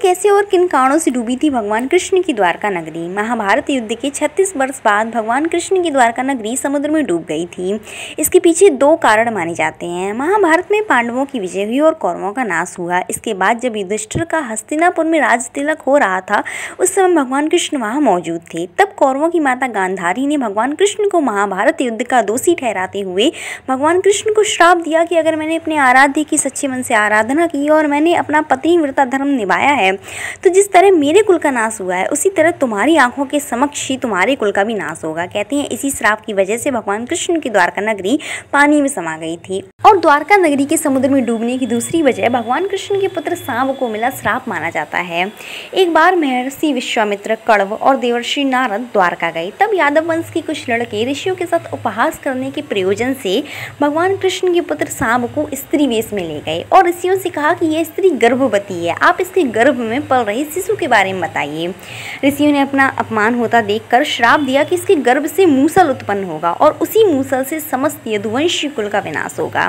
कैसे और किन कारणों से डूबी थी भगवान कृष्ण की द्वारका नगरी। महाभारत युद्ध के 36 वर्ष बाद भगवान कृष्ण की द्वारका नगरी समुद्र में डूब गई थी। इसके पीछे 2 कारण माने जाते हैं। महाभारत में पांडवों की विजय हुई और कौरवों का नाश हुआ। इसके बाद जब युधिष्ठिर का हस्तिनापुर में राज तिलक हो रहा था, उस समय भगवान कृष्ण वहाँ मौजूद थे। तब कौरवों की माता गांधारी ने भगवान कृष्ण को महाभारत युद्ध का दोषी ठहराते हुए भगवान कृष्ण को श्राप दिया कि अगर मैंने अपने आराध्य की सच्चे मन से आराधना की और मैंने अपना पतिव्रता धर्म निभाया है, तो जिस तरह मेरे कुल का नाश हुआ है, उसी तरह तुम्हारी आंखों के समक्ष ही तुम्हारे कुल का भी नाश होगा। कहते हैं इसी श्राप की वजह से भगवान कृष्ण की द्वारका नगरी पानी में समा गई थी। और द्वारका नगरी के समुद्र में डूबने की दूसरी वजह भगवान कृष्ण के पुत्र सांब को मिला श्राप माना जाता है। एक बार महर्षि विश्वामित्र, कण्व और देवर्षि नारद द्वारका गए। तब यादव वंश के कुछ लड़के ऋषियों के साथ उपहास करने के प्रयोजन से भगवान कृष्ण के पुत्र सांब को स्त्री वेश में ले गए और ऋषियों से कहा कि यह स्त्री गर्भवती है, आप इसके गर्भ में पल रहे शिशु के बारे में बताइए। ऋषियों ने अपना अपमान होता देखकर श्राप दिया कि इसके गर्भ से मूसल उत्पन्न होगा और उसी मूसल से समस्त यदुवंशी कुल का विनाश होगा।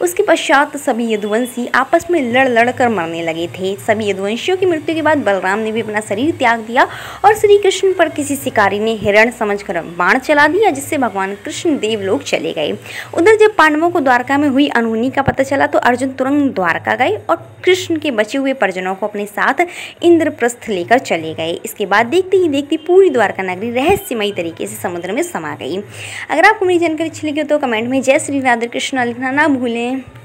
उसके पश्चात सभी यदुवंशी आपस में लड़ कर मरने लगे थे। सभी यदुवंशियों की मृत्यु के बाद बलराम ने भी अपना शरीर त्याग दिया और श्री कृष्ण पर किसी शिकारी ने हिरण समझकर बाण चला दिया, जिससे भगवान कृष्ण देवलोक चले गए। उधर जब पांडवों को द्वारका में हुई अनहोनी का पता चला तो अर्जुन तुरंत द्वारका गए और कृष्ण के बचे हुए परिजनों को अपने साथ इंद्रप्रस्थ लेकर चले गए। इसके बाद देखते ही देखते पूरी द्वारका नगरी रहस्यमयी तरीके से समुद्र में समा गई। अगर आपको मेरी जानकारी अच्छी लगी हो तो कमेंट में जय श्री राधे कृष्ण लिखना ना भूलें।